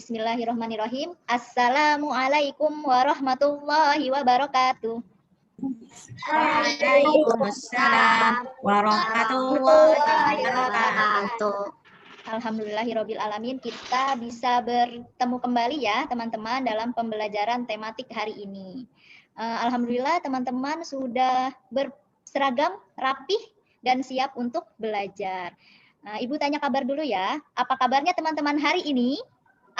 Bismillahirrahmanirrahim. Assalamualaikum warahmatullahi wabarakatuh. Waalaikumsalam warahmatullahi wabarakatuh. Alhamdulillahirabbil alamin, kita bisa bertemu kembali ya teman-teman dalam pembelajaran tematik hari ini. Alhamdulillah teman-teman sudah berseragam, rapih dan siap untuk belajar. Ibu tanya kabar dulu ya. Apa kabarnya teman-teman hari ini?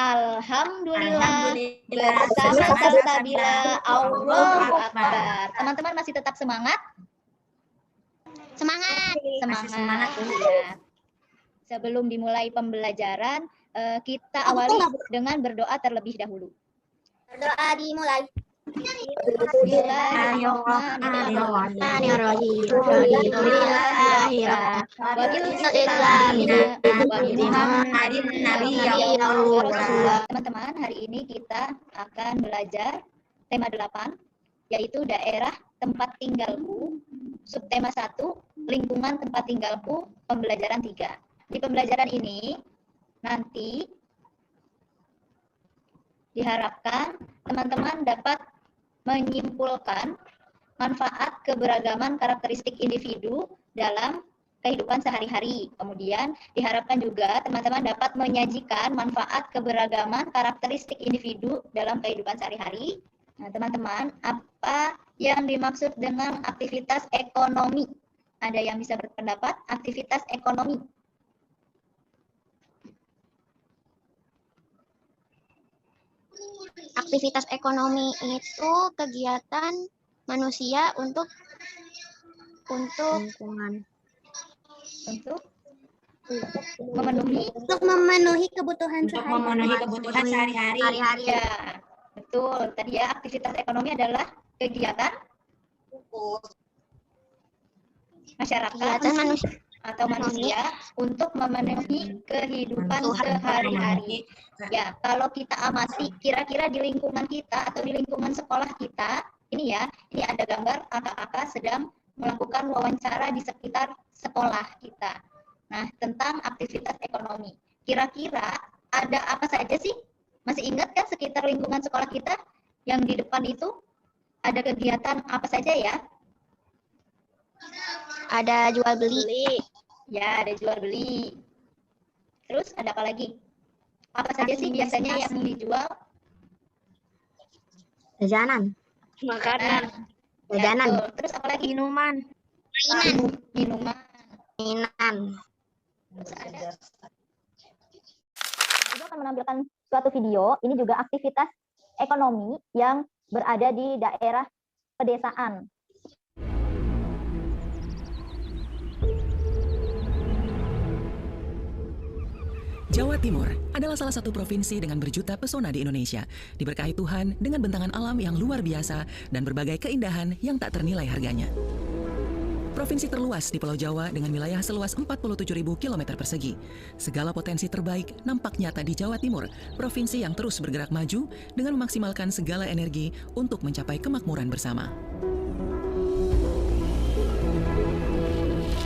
Alhamdulillah bersama Salsabila, Allahu Akbar. Teman-teman masih tetap semangat? Semangat. Ya. Sebelum dimulai pembelajaran, kita awali dengan berdoa terlebih dahulu. Berdoa dimulai. Teman-teman, hari ini kita akan belajar tema 8, yaitu daerah tempat tinggalku, subtema 1, lingkungan tempat tinggalku, pembelajaran 3. Di pembelajaran ini, nanti diharapkan teman-teman dapat menyimpulkan manfaat keberagaman karakteristik individu dalam kehidupan sehari-hari. Kemudian diharapkan juga teman-teman dapat menyajikan manfaat keberagaman karakteristik individu dalam kehidupan sehari-hari. Nah, teman-teman, apa yang dimaksud dengan aktivitas ekonomi? Ada yang bisa berpendapat aktivitas ekonomi? Aktivitas ekonomi itu kegiatan manusia untuk Lingkungan. Untuk memenuhi kebutuhan sehari-hari. Ya, betul. Tadi ya, aktivitas ekonomi adalah kegiatan masyarakat atau manusia untuk memenuhi kehidupan sehari-hari. Ya, kalau kita amati kira-kira di lingkungan kita atau di lingkungan sekolah kita, ini ada gambar kakak-kakak sedang melakukan wawancara di sekitar sekolah kita. Nah, tentang aktivitas ekonomi. Kira-kira ada apa saja sih? Masih ingat kan sekitar lingkungan sekolah kita yang di depan itu ada kegiatan apa saja ya? Ada jual beli. Ya, ada jual beli. Terus ada apa lagi? Apa saja sih biasanya yang dijual? Jajanan. Makanan. Jajanan. Ya, terus apa lagi? Minuman. Minuman. Terus ada. Ibu akan menampilkan suatu video. Ini juga aktivitas ekonomi yang berada di daerah pedesaan. Jawa Timur adalah salah satu provinsi dengan berjuta pesona di Indonesia, diberkahi Tuhan dengan bentangan alam yang luar biasa dan berbagai keindahan yang tak ternilai harganya. Provinsi terluas di Pulau Jawa dengan wilayah seluas 47.000 km persegi. Segala potensi terbaik nampak nyata di Jawa Timur, provinsi yang terus bergerak maju dengan memaksimalkan segala energi untuk mencapai kemakmuran bersama.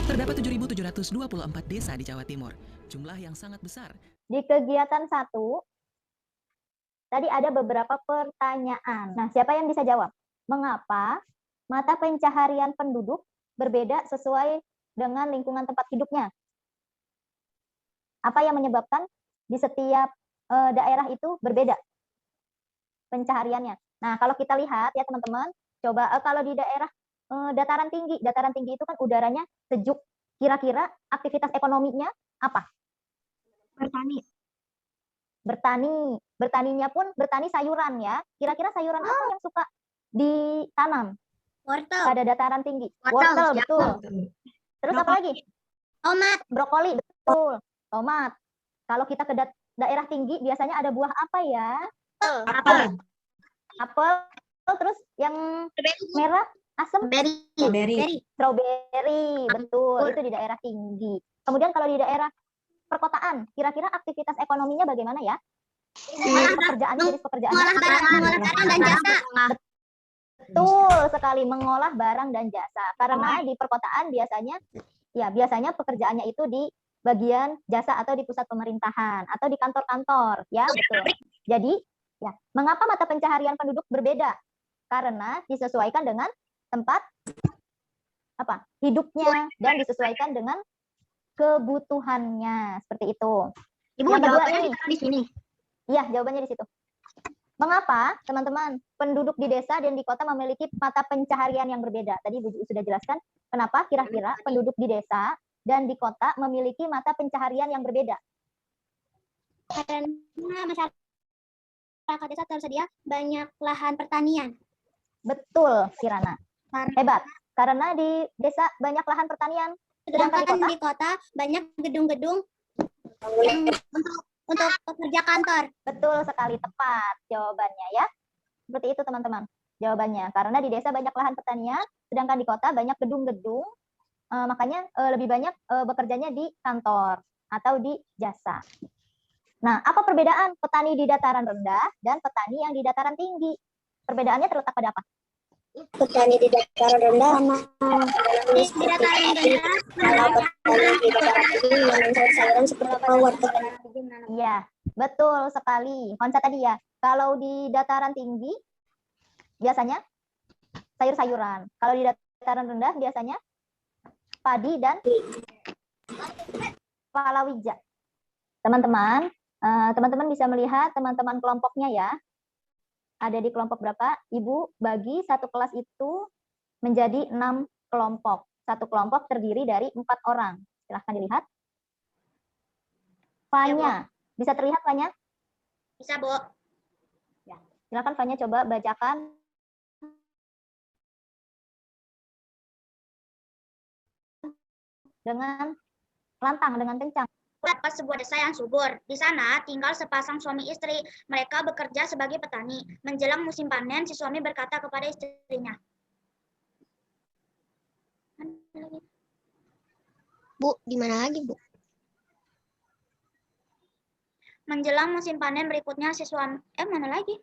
Terdapat 7.724 desa di Jawa Timur, jumlah yang sangat besar. Di kegiatan 1, tadi ada beberapa pertanyaan. Nah, siapa yang bisa jawab? Mengapa mata pencaharian penduduk berbeda sesuai dengan lingkungan tempat hidupnya? Apa yang menyebabkan di setiap daerah itu berbeda pencahariannya? Nah, kalau kita lihat ya teman-teman, coba kalau di daerah dataran tinggi itu kan udaranya sejuk. Kira-kira aktivitas ekonominya apa? Bertaninya pun bertani sayuran ya. Kira-kira sayuran apa yang suka ditanam? Wortel. Pada dataran tinggi. Wortel, betul. Terus apa lagi? Tomat. Brokoli, betul. Tomat. Kalau kita ke daerah tinggi biasanya ada buah apa ya? Apel. apel, terus yang merah asam Strawberry. strawberry, betul, itu di daerah tinggi. Kemudian kalau di daerah perkotaan, kira-kira aktivitas ekonominya bagaimana ya? Pekerjaannya, jenis pekerjaannya Mengolah barang dan jasa. betul sekali, mengolah barang dan jasa. Karena di perkotaan biasanya pekerjaannya itu di bagian jasa atau di pusat pemerintahan atau di kantor-kantor, ya betul. Jadi, ya, mengapa mata pencaharian penduduk berbeda? Karena disesuaikan dengan tempat hidupnya dan disesuaikan dengan kebutuhannya, seperti itu. Ibu, Yang kedua jawabannya ini. di sini. Iya, jawabannya di situ. Mengapa, teman-teman, penduduk di desa dan di kota memiliki mata pencaharian yang berbeda? Tadi Bu sudah jelaskan kenapa kira-kira penduduk di desa dan di kota memiliki mata pencaharian yang berbeda. Karena masyarakat desa tersedia banyak lahan pertanian. Betul, Kirana. Hebat. Karena di desa banyak lahan pertanian, sedangkan Sedangkan di kota banyak gedung-gedung untuk pekerja kantor. betul sekali, tepat jawabannya ya. Seperti itu teman-teman jawabannya. Karena di desa banyak lahan pertanian, sedangkan di kota banyak gedung-gedung, makanya lebih banyak bekerjanya di kantor atau di jasa. Nah, apa perbedaan petani di dataran rendah dan petani yang di dataran tinggi? Perbedaannya terletak pada apa? Petani di dataran rendah di dataran rendah kalau petani di dataran tinggi menanam sayur-sayuran seperti wortel. Iya, betul sekali. Konsa tadi ya. Kalau di dataran tinggi biasanya sayur-sayuran. Kalau di dataran rendah biasanya padi dan palawija. Teman-teman, teman-teman bisa melihat teman-teman kelompoknya ya. Ada di kelompok berapa? Ibu bagi satu kelas itu menjadi 6 kelompok. Satu kelompok terdiri dari 4 orang. Silahkan dilihat. Fanya, bisa terlihat Fanya? Bisa, Bu. Ya. Silakan Fanya coba bacakan. Dengan lantang, dengan kencang. Terdapat sebuah desa yang subur. Di sana tinggal sepasang suami istri. Mereka bekerja sebagai petani. Menjelang musim panen, si suami berkata kepada istrinya. Bu, di mana lagi, Bu? Menjelang musim panen berikutnya si suami mana lagi?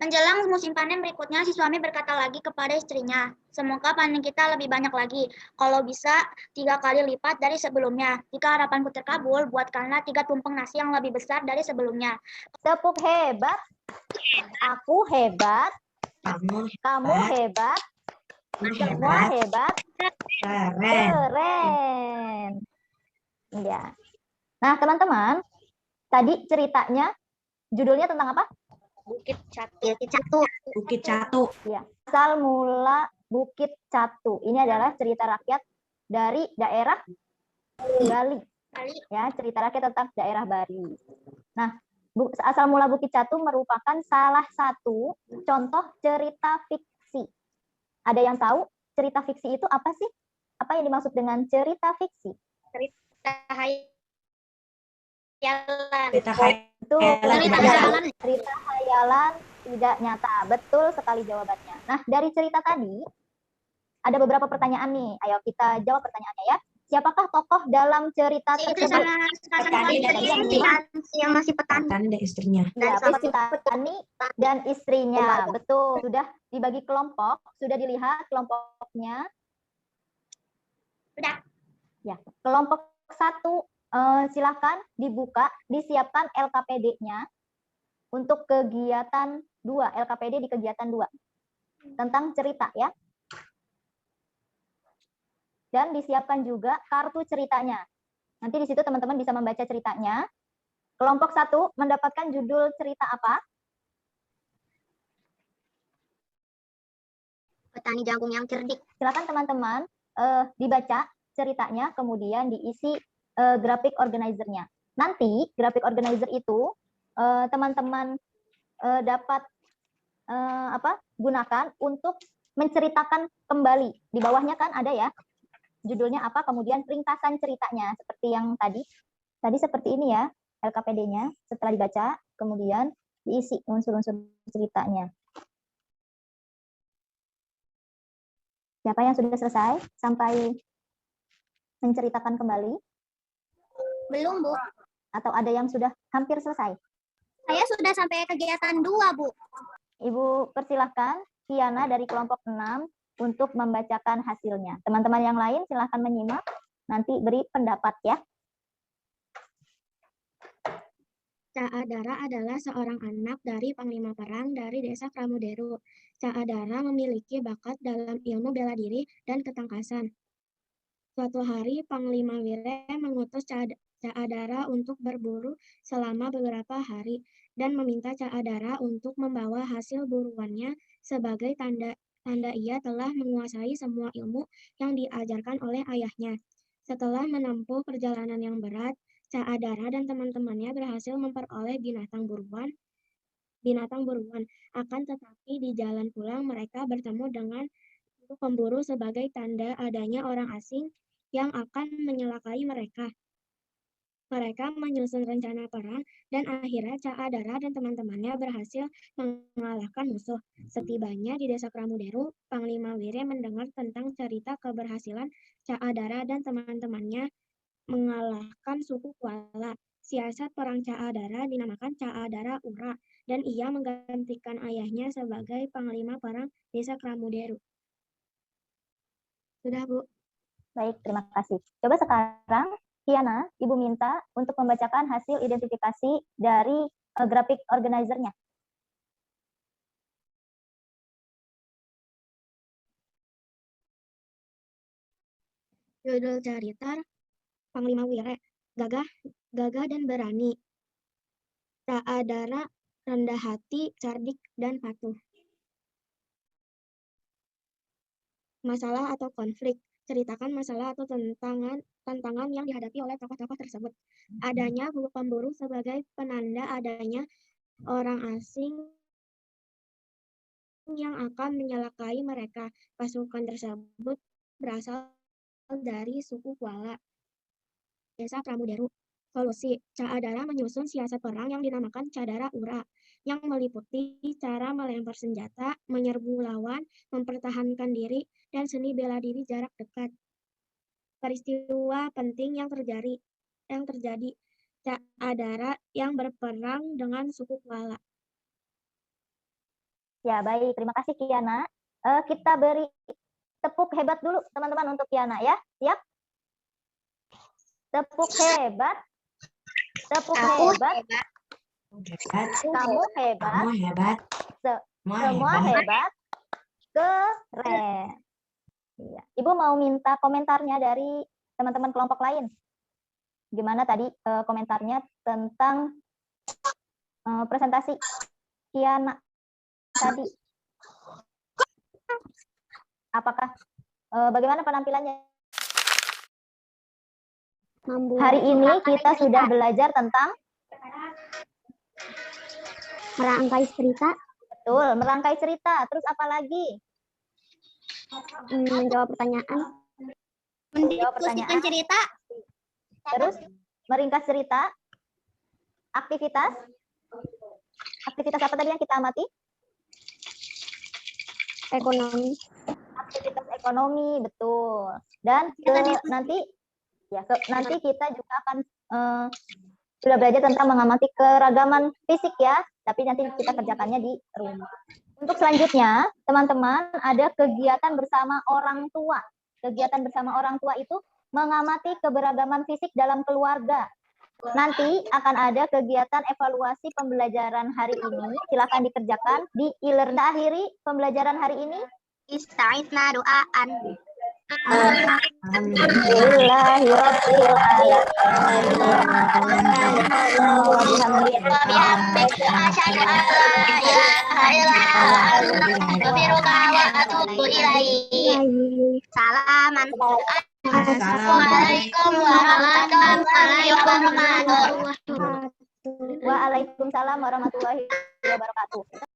Menjelang musim panen berikutnya si suami berkata lagi kepada istrinya, semoga panen kita lebih banyak lagi. Kalau bisa 3 kali lipat dari sebelumnya. Jika harapanku terkabul, buatkanlah 3 tumpeng nasi yang lebih besar dari sebelumnya. Tepuk hebat. Aku hebat. Kamu hebat. Semua hebat. Keren. Ya. Nah, teman-teman, tadi ceritanya judulnya tentang apa? Bukit Catu. Bukit Catu. Ya. Asal mula Bukit Catu. Ini adalah cerita rakyat dari daerah Bali. Ya, cerita rakyat tentang daerah Bali. Nah, asal mula Bukit Catu merupakan salah satu contoh cerita fiksi. Ada yang tahu cerita fiksi itu apa sih? Apa yang dimaksud dengan cerita fiksi? Cerita hayalan. Cerita hayalan tidak nyata. Betul sekali jawabannya. Nah, dari cerita tadi ada beberapa pertanyaan nih. Ayo kita jawab pertanyaannya ya. Siapakah tokoh dalam cerita tersebut? Yang masih petani. Petani dan istrinya. Ya, petani dan istrinya. Betul. Sudah dibagi kelompok. Sudah dilihat kelompoknya. Sudah. Ya, kelompok 1 silakan dibuka, disiapkan LKPD-nya untuk kegiatan 2, LKPD di kegiatan 2 tentang cerita ya. Dan disiapkan juga kartu ceritanya. Nanti di situ teman-teman bisa membaca ceritanya. Kelompok 1 mendapatkan judul cerita apa? Petani jagung yang cerdik. Silakan teman-teman dibaca ceritanya, kemudian diisi grafik organizer-nya. Nanti grafik organizer itu teman-teman dapat gunakan untuk menceritakan kembali. Di bawahnya kan ada ya judulnya apa, kemudian ringkasan ceritanya seperti yang tadi seperti ini ya LKPD-nya. Setelah dibaca, kemudian diisi unsur-unsur ceritanya. Siapa yang sudah selesai sampai menceritakan kembali? Belum, Bu. Atau ada yang sudah hampir selesai? Saya sudah sampai kegiatan 2, Bu. Ibu persilahkan Kiana dari kelompok 6 untuk membacakan hasilnya. Teman-teman yang lain silahkan menyimak, nanti beri pendapat ya. Caadara adalah seorang anak dari panglima perang dari desa Pramuderu. Caadara memiliki bakat dalam ilmu bela diri dan ketangkasan. Suatu hari, Panglima Wire mengutus Caadara untuk berburu selama beberapa hari dan meminta Caadara untuk membawa hasil buruannya sebagai tanda ia telah menguasai semua ilmu yang diajarkan oleh ayahnya. Setelah menempuh perjalanan yang berat, Caadara dan teman-temannya berhasil memperoleh binatang buruan. Akan tetapi di jalan pulang mereka bertemu dengan pemburu sebagai tanda adanya orang asing yang akan menyelakai mereka. Mereka menyusun rencana perang dan akhirnya Caadara dan teman-temannya berhasil mengalahkan musuh. Setibanya di desa Pramuderu, Panglima Wire mendengar tentang cerita keberhasilan Caadara dan teman-temannya mengalahkan suku Kuala. Siasat perang Caadara dinamakan Caadara Ura dan ia menggantikan ayahnya sebagai panglima perang desa Pramuderu. Sudah, Bu. Baik, terima kasih. Coba sekarang, Kiana, Ibu minta untuk membacakan hasil identifikasi dari grafik organizer-nya. Judul cerita Panglima Wire, gagah dan berani. Caadara rendah hati, cerdik, dan patuh. Masalah atau konflik. Ceritakan masalah atau tantangan yang dihadapi oleh tokoh-tokoh tersebut. Adanya pemburu sebagai penanda adanya orang asing yang akan menyelakai mereka. Pasukan tersebut berasal dari suku Kuala, desa Pramuderu. Solusi, Caadara menyusun siasat perang yang dinamakan Caadara Ura, yang meliputi cara melempar senjata, menyerbu lawan, mempertahankan diri, dan seni bela diri jarak dekat. Peristiwa penting yang terjadi, Caadara yang berperang dengan suku Kuala. Ya, baik. Terima kasih, Kiana. Kita beri tepuk hebat dulu, teman-teman, untuk Kiana ya. Siap? Tepuk hebat. Tepuk hebat. Kamu hebat. Kamu hebat. Semua hebat. Keren. Ya. Ibu mau minta komentarnya dari teman-teman kelompok lain. Gimana tadi komentarnya tentang presentasi Kiana tadi? Apakah bagaimana penampilannya? Hari ini kita sudah belajar tentang Merangkai cerita, betul, merangkai cerita. Terus apa lagi? menjawab pertanyaan, Menjawab pertanyaan. cerita, Terus meringkas cerita. Aktivitas. Aktivitas apa tadi yang kita amati? ekonomi. Aktivitas ekonomi, betul. Dan nanti kita juga akan sudah belajar tentang mengamati keragaman fisik ya, tapi nanti kita kerjakannya di rumah. Untuk selanjutnya, teman-teman, ada kegiatan bersama orang tua. Kegiatan bersama orang tua itu mengamati keberagaman fisik dalam keluarga. Nanti akan ada kegiatan evaluasi pembelajaran hari ini. Silakan dikerjakan di e-learning. Akhiri pembelajaran hari ini. Ista'idna doaan. Salaman. Assalamualaikum warahmatullahi wabarakatuh. Waalaikumsalam warahmatullahi wabarakatuh.